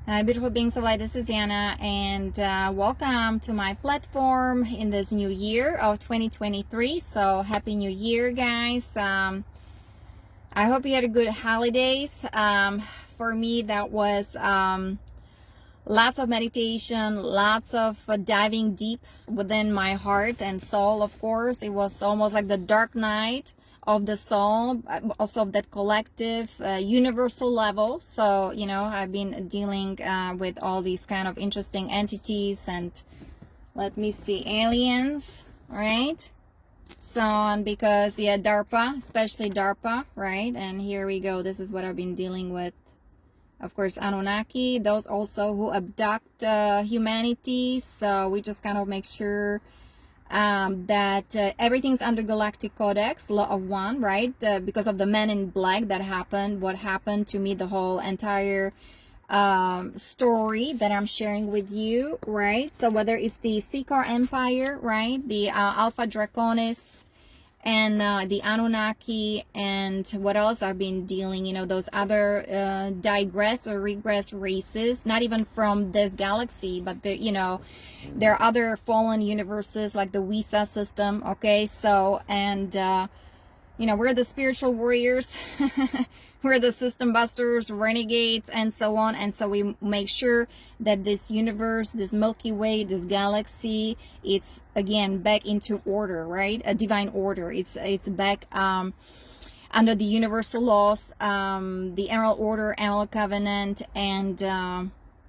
Hi beautiful beings of light, this is Yana, and welcome to my platform in this new year of 2023. So happy new year, guys. I hope you had a good holidays. For me, that was lots of meditation, lots of diving deep within my heart and soul. Of course, it was almost like the dark night of the soul, also of that collective universal level. So I've been dealing with all these kind of interesting entities, and let me see, aliens, right? So on, because DARPA, especially DARPA, right? And here we go, this is what I've been dealing with. Of course, Anunnaki, those also who abduct humanity. So we just kind of make sure that everything's under Galactic Codex, Law of One, right? Because of the Men in Black that happened, what happened to me, the whole entire story that I'm sharing with you, right? So whether it's the Seeker Empire, right? The Alpha Draconis, and the Anunnaki, and what else I've been dealing, those other digress or regress races, not even from this galaxy, but there are other fallen universes like the WISA system. Okay, so and we're the spiritual warriors. We're the system busters, renegades, and so on. And so we make sure that this universe, this Milky Way, this galaxy, it's again back into order, right? A divine order. It's back under the universal laws, the Emerald Order, Emerald Covenant, and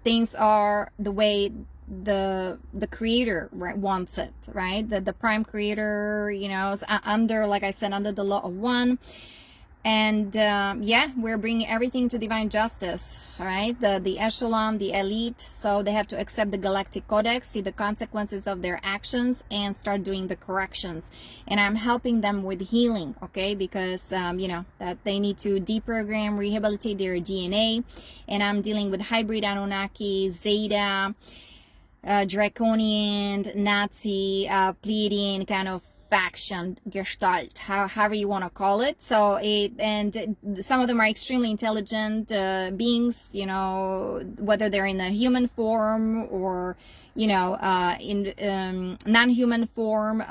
things are the way the creator, right, wants it, right? The prime creator, is under, like I said, under the Law of One. And we're bringing everything to divine justice, right? The echelon, the elite, so they have to accept the Galactic Codex, see the consequences of their actions, and start doing the corrections. And I'm helping them with healing, okay? Because that they need to deprogram, rehabilitate their DNA. And I'm dealing with hybrid Anunnaki, Zeta, Draconian, Nazi, Pleiadian kind of faction, gestalt, however you want to call it. So and some of them are extremely intelligent beings, whether they're in a human form or in non-human form,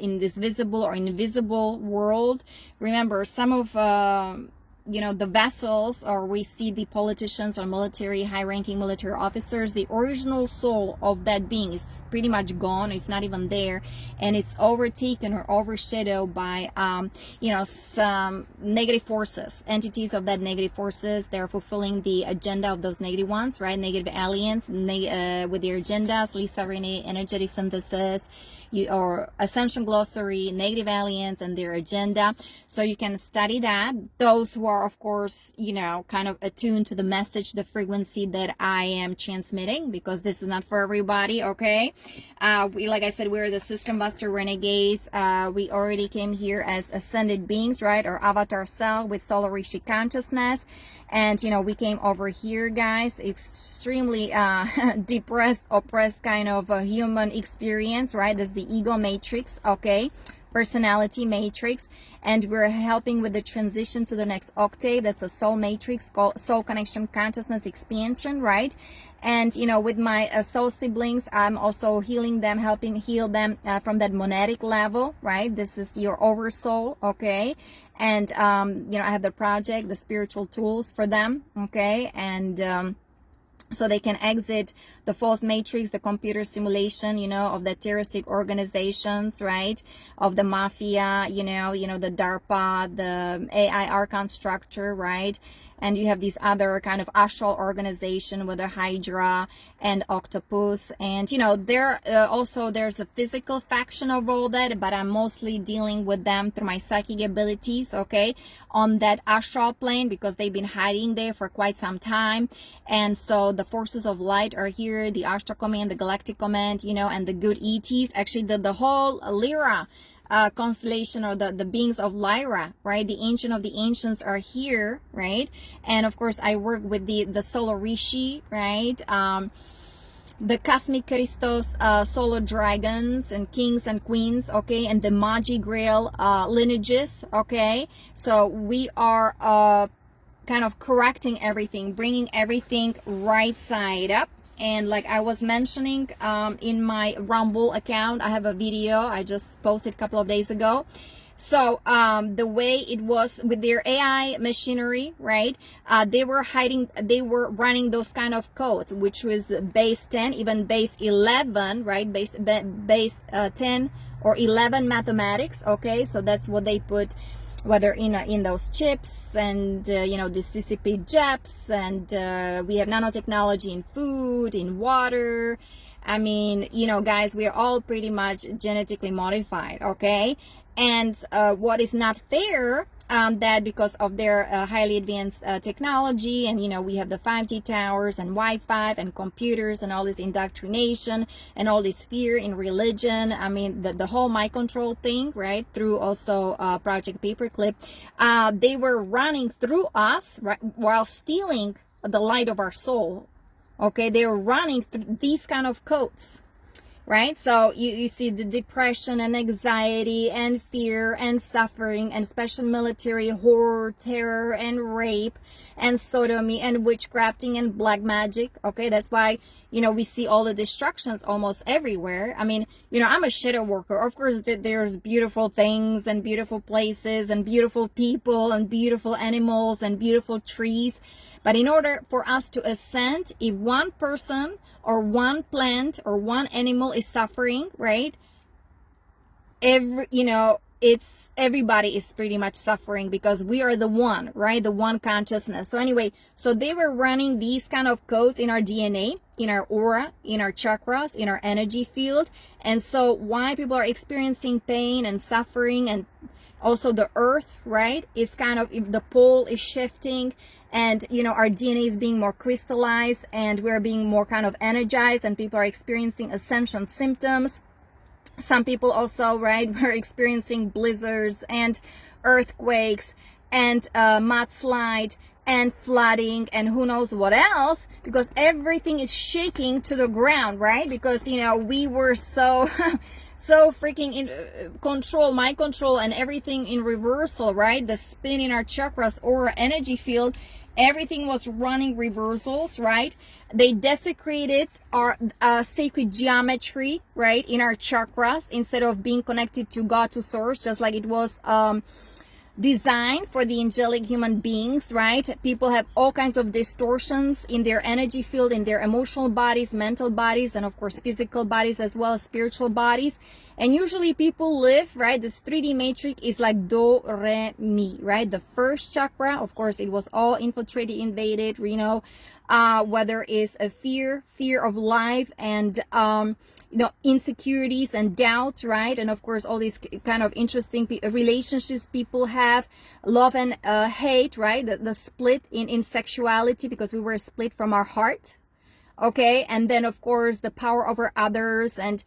in this visible or invisible world. Remember, some of the vessels, or we see the politicians or military, high-ranking military officers, the original soul of that being is pretty much gone. It's not even there, and it's overtaken or overshadowed by some negative forces, entities of that negative forces. They're fulfilling the agenda of those negative ones, right? Negative aliens with their agendas. Lisa Renee, energetic synthesis, or Ascension glossary, negative aliens and their agenda. So you can study that. Those who are, of course, kind of attuned to the message, the frequency that I am transmitting, because this is not for everybody, okay? Like I said, we're the system buster renegades. We already came here as ascended beings, right? Or avatar self with solar rishi consciousness. And we came over here, guys, extremely depressed, oppressed kind of a human experience, right? That's the ego matrix, okay? Personality matrix. And we're helping with the transition to the next octave. That's the soul matrix, called soul connection consciousness expansion, right? And with my soul siblings, I'm also healing them, helping heal them from that monadic level, right? This is your oversoul, okay? And I have the project, the spiritual tools for them, okay? And so they can exit the false matrix, the computer simulation, of the terroristic organizations, right? Of the mafia, the DARPA, the AI Archon structure, right? And you have these other kind of astral organization with the Hydra and Octopus. And, there also there's a physical faction of all that, but I'm mostly dealing with them through my psychic abilities, okay? On that astral plane, because they've been hiding there for quite some time. And so the forces of light are here, the Ashtar Command, the Galactic Command, and the good ETs. Actually, the whole Lyra constellation, or the beings of Lyra, right? The ancient of the ancients are here, right? And of course, I work with the solar rishi, right? The cosmic Christos, solar dragons and kings and queens, okay? And the Magi Grail lineages, okay? So we are kind of correcting everything, bringing everything right side up. And like I was mentioning in my Rumble account, I have a video I just posted a couple of days ago. So the way it was with their AI machinery, right? They were running those kind of codes, which was base 10, even base 11, right? Base 10 or 11 mathematics. Okay, so that's what they put, whether in those chips and you know, the CCP JEPs, and we have nanotechnology in food, in water. I mean, you know, guys, we are all pretty much genetically modified. Okay. And what is not fair, that because of their highly advanced technology, and you know, we have the 5G towers and Wi-Fi and computers and all this indoctrination and all this fear in religion. I mean, the whole mind control thing, right? Through also Project Paperclip, they were running through us, right, while stealing the light of our soul. Okay, they were running through these kind of codes. Right? So you see the depression and anxiety and fear and suffering and special military horror, terror and rape and sodomy and witchcrafting and black magic. Okay, that's why, you know, we see all the destructions almost everywhere. I mean, you know, I'm a shadow worker. Of course, there's beautiful things and beautiful places and beautiful people and beautiful animals and beautiful trees. But in order for us to ascend, if one person or one plant or one animal is suffering, right? Everybody is pretty much suffering, because we are the one, right? The one consciousness. So anyway, so they were running these kind of codes in our DNA, in our aura, in our chakras, in our energy field. And so why people are experiencing pain and suffering, and also the earth, right? It's kind of, the pole is shifting. And, you know, our DNA is being more crystallized, and we're being more kind of energized, and people are experiencing ascension symptoms. Some people also, right, were experiencing blizzards and earthquakes and mudslide and flooding and who knows what else, because everything is shaking to the ground, right? Because, you know, we were so so freaking in control, mind control, and everything in reversal, right? The spin in our chakras or energy field, everything was running reversals, right? They desecrated our sacred geometry, right, in our chakras, instead of being connected to God, to source, just like it was designed for the angelic human beings, right? People have all kinds of distortions in their energy field, in their emotional bodies, mental bodies, and of course physical bodies, as well as spiritual bodies. And usually people live, right, this 3D matrix is like do, re, mi, right? The first chakra, of course, it was all infiltrated, invaded, you know, whether it's a fear of life, and you know, insecurities and doubts, right? And of course, all these kind of interesting relationships people have, love and hate, right? The split in sexuality, because we were split from our heart. Okay. And then of course, the power over others, and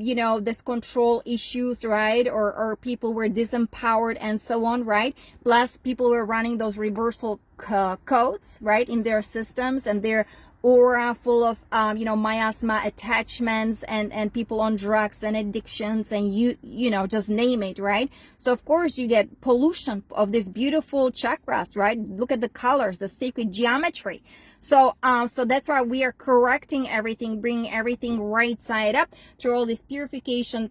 you know, this control issues, right? Or people were disempowered and so on, right? Plus people were running those reversal codes, right, in their systems, and their aura full of you know, miasma, attachments, and people on drugs and addictions, and you know, just name it, right? So of course you get pollution of these beautiful chakras, right? Look at the colors, the sacred geometry. So so that's why we are correcting everything, bringing everything right side up through all these purification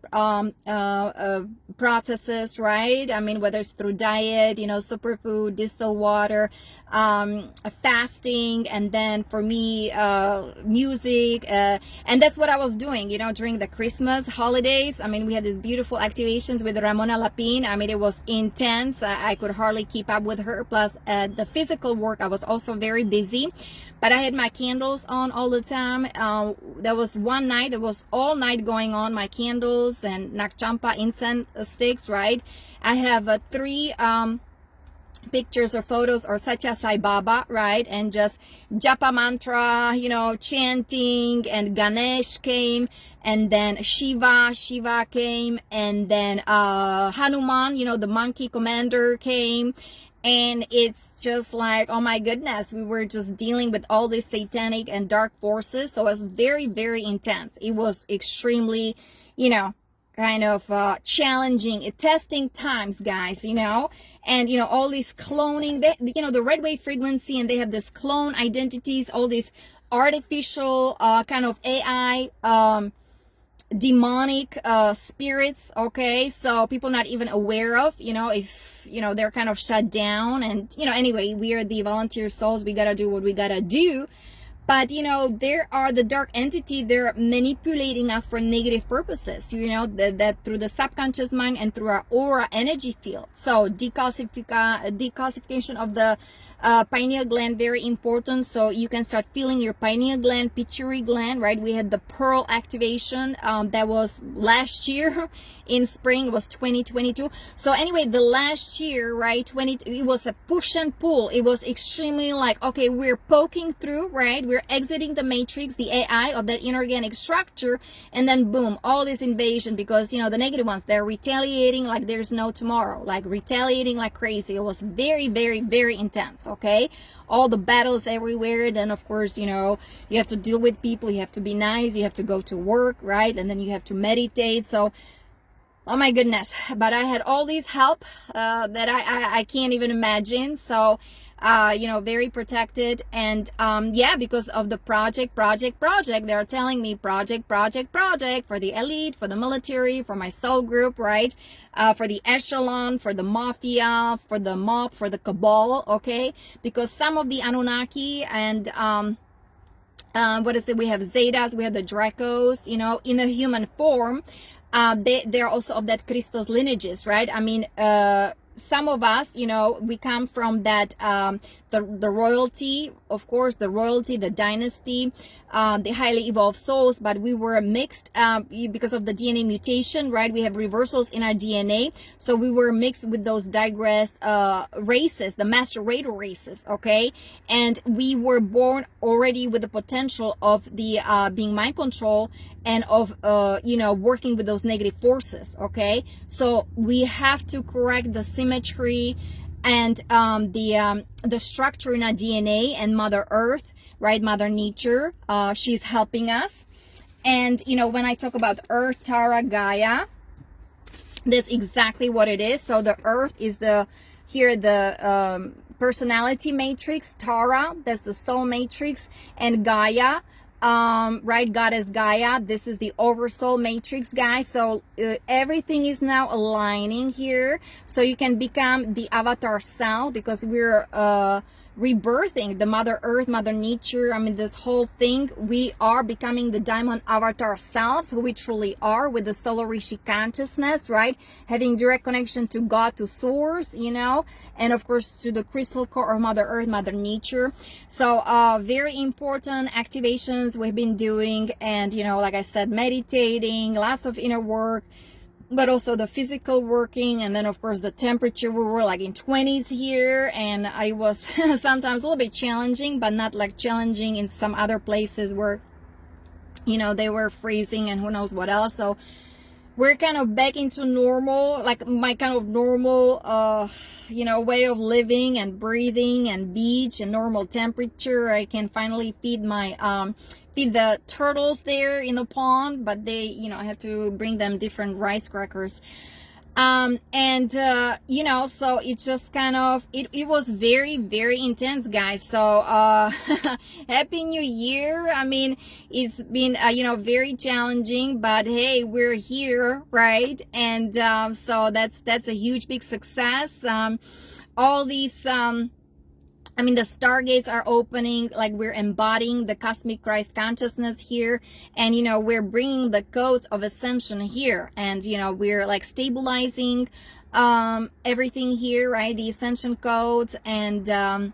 processes, right? I mean, whether it's through diet, you know, superfood, distilled water, fasting, and then for me, music, and that's what I was doing, you know, during the Christmas holidays. I mean, we had these beautiful activations with Ramona Lapin. I mean, it was intense. I could hardly keep up with her. Plus the physical work, I was also very busy. But I had my candles on all the time. There was one night, it was all night going on, my candles and Nakchampa incense sticks, right? I have 3 pictures or photos or Satya Sai Baba, right? And just japa mantra, you know, chanting, and Ganesh came, and then Shiva came, and then Hanuman, you know, the monkey commander came. And it's just like, oh my goodness, we were just dealing with all these satanic and dark forces. So it was very, very intense. It was extremely, you know, kind of challenging, testing times, guys, you know. and all these cloning, the red wave frequency, and they have this clone identities, all these artificial kind of AI demonic spirits, okay, so people not even aware of, if they're kind of shut down. And anyway, we are the volunteer souls, we gotta do what we gotta do. But there are the dark entity, they're manipulating us for negative purposes, that through the subconscious mind and through our aura energy field. So decalcification of the pineal gland, very important. So you can start feeling your pineal gland, pituitary gland, right? We had the pearl activation that was last year in spring, it was 2022. So anyway, the last year, right, it was a push and pull. It was extremely like, okay, we're poking through, right? We're exiting the matrix, the AI of that inorganic structure, and then boom, all this invasion, because the negative ones, they're retaliating like there's no tomorrow, like retaliating like crazy. It was very, very, very intense, okay? All the battles everywhere. Then of course, you have to deal with people, you have to be nice, you have to go to work, right? And then you have to meditate. So oh my goodness, but I had all these help that I can't even imagine. So very protected. And yeah, because of the project, they're telling me project for the elite, for the military, for my soul group, right? For the echelon, for the mafia, for the mob, for the cabal, okay? Because some of the Anunnaki and we have Zetas, we have the Dracos, in a human form. They're also of that Christos lineages, right? I mean, some of us, we come from that, the royalty, of course, the dynasty, the highly evolved souls, but we were mixed because of the DNA mutation, right? We have reversals in our DNA. So we were mixed with those digressed races, the master raider races, okay? And we were born already with the potential of the being mind control and of, working with those negative forces, okay? So we have to correct the symmetry and the structure in our DNA, and Mother Earth, right? Mother Nature, she's helping us. And when I talk about Earth, Tara, Gaia, that's exactly what it is. So the Earth is the personality matrix, Tara, that's the soul matrix, and Gaia, right, goddess Gaia, this is the oversoul matrix, guys. So everything is now aligning here, so you can become the avatar self, because we're rebirthing the Mother Earth, Mother Nature. I mean, this whole thing, we are becoming the diamond avatar selves, who we truly are, with the solar rishi consciousness, right? Having direct connection to God, to source, and of course to the crystal core of Mother Earth, Mother Nature. So very important activations we've been doing, and like I said, meditating, lots of inner work, but also the physical working. And then of course the temperature, we were like in 20s here, and I was sometimes a little bit challenging, but not like challenging in some other places where they were freezing and who knows what else. So we're kind of back into normal, like my kind of normal way of living and breathing, and beach and normal temperature. I can finally feed my feed the turtles there in the pond, but they I have to bring them different rice crackers. So it's just kind of, it was very, very intense, guys. So happy new year. I mean, it's been very challenging, but hey, we're here, right? And so that's a huge big success. All these the stargates are opening, like we're embodying the cosmic Christ consciousness here, and we're bringing the codes of ascension here, and we're like stabilizing everything here, right? The ascension codes, and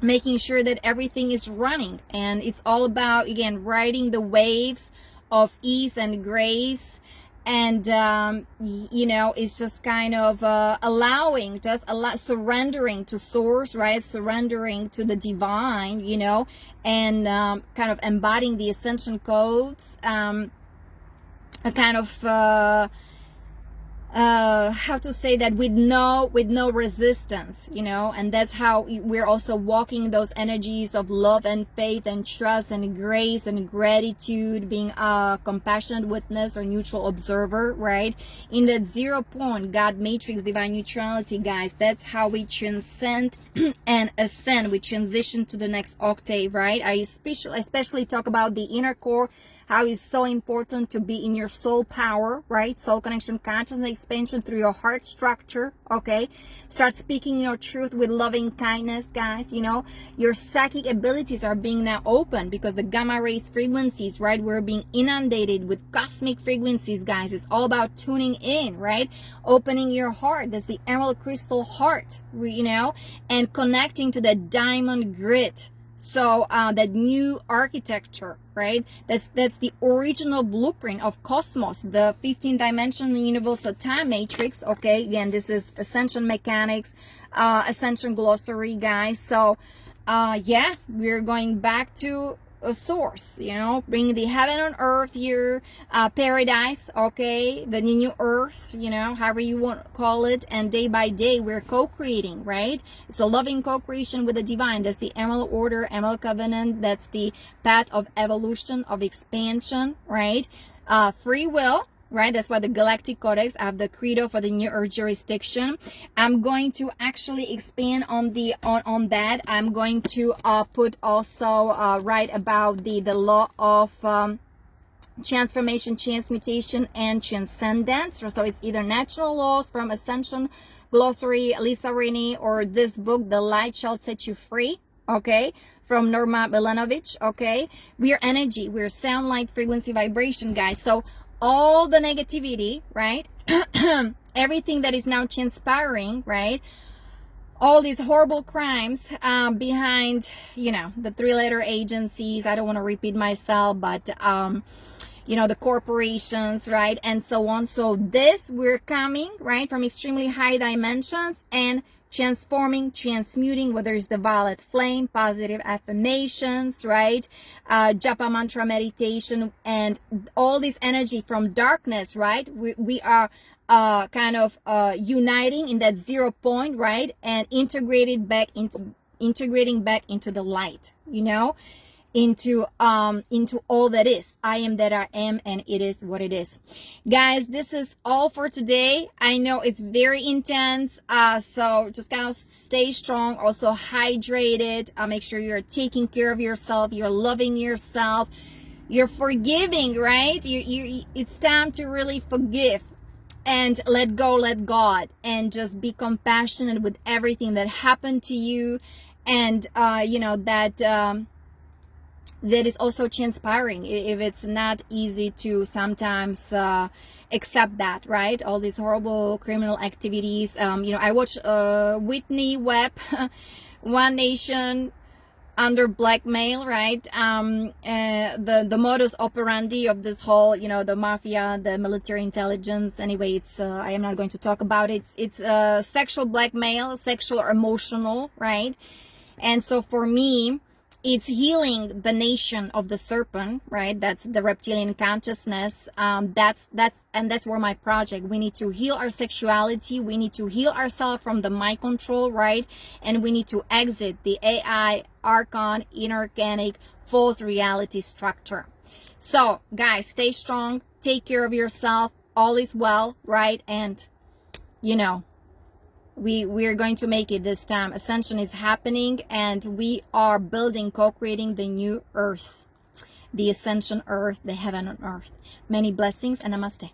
making sure that everything is running. And it's all about, again, riding the waves of ease and grace. And it's just kind of surrendering to source, right? Surrendering to the divine, and kind of embodying the ascension codes, how to say that, with no resistance, you know. And that's how we're also walking those energies of love and faith and trust and grace and gratitude, being a compassionate witness or neutral observer, right? In that 0 point, God matrix, divine neutrality, guys. That's how we transcend and ascend. We transition to the next octave, right? I especially talk about the inner core, how it's so important to be in your soul power, right? Soul connection, consciousness expansion through your heart structure, okay? Start speaking your truth with loving kindness, guys. You know, your psychic abilities are being now open because the gamma rays frequencies, right? We're being inundated with cosmic frequencies, guys. It's all about tuning in, right? Opening your heart. That's the emerald crystal heart, you know, and connecting to the diamond grid. So that new architecture, right? That's the original blueprint of cosmos, the 15-dimensional universal time matrix. Okay, again, this is Ascension Mechanics, Ascension Glossary, guys. So yeah, we're going back to a source, you know, bring the heaven on earth here, paradise, okay, the new earth, you know, however you want to call it. And day by day we're co-creating, right? It's a loving co-creation with the divine. That's the emerald order, emerald covenant. That's the path of evolution, of expansion, right? Free will, right? That's why the Galactic Codex, I have the credo for the new earth jurisdiction. I'm going to actually expand on the on that. I'm going to put also write about the law of transformation, transmutation, and transcendence. So it's either natural laws from Ascension Glossary, Lisa Rini, or this book, The Light Shall Set You Free, okay, from Norma Milanovic, okay? We are energy, we're sound, light, frequency, vibration, guys. So all the negativity, right? Everything that is now transpiring, right? All these horrible crimes behind, you know, the 3-letter agencies. I don't want to repeat myself, but you know, the corporations, right? And so on. So this, we're coming, right, from extremely high dimensions and transforming, transmuting, whether it's the violet flame, positive affirmations, right? Japa mantra meditation, and all this energy from darkness, right? We are kind of uniting in that 0 point, right? And integrating back into the light, you know? Into all that is. I am that I am, and it is what it is. Guys, this is all for today. I know it's very intense, so just kind of stay strong, also hydrated. Make sure you're taking care of yourself, you're loving yourself, you're forgiving, right? It's time to really forgive and let go, let God, and just be compassionate with everything that happened to you. And you know, that is also transpiring, if it's not easy to sometimes accept that, right? All these horrible criminal activities. You know, I watched Whitney Webb, One Nation Under Blackmail, right? The modus operandi of this whole, you know, the mafia, the military intelligence. Anyway, it's I am not going to talk about it. It's sexual blackmail, sexual or emotional, right? And so for me, it's healing the nation of the serpent, right? That's the reptilian consciousness. That's where my project. We need to heal our sexuality. We need to heal ourselves from the mind control, right? And we need to exit the AI, archon, inorganic, false reality structure. So, guys, stay strong. Take care of yourself. All is well, right? And, you know, we're going to make it this time. Ascension is happening, and we are building, co-creating the new earth, the ascension earth, the heaven on earth. Many blessings, and namaste.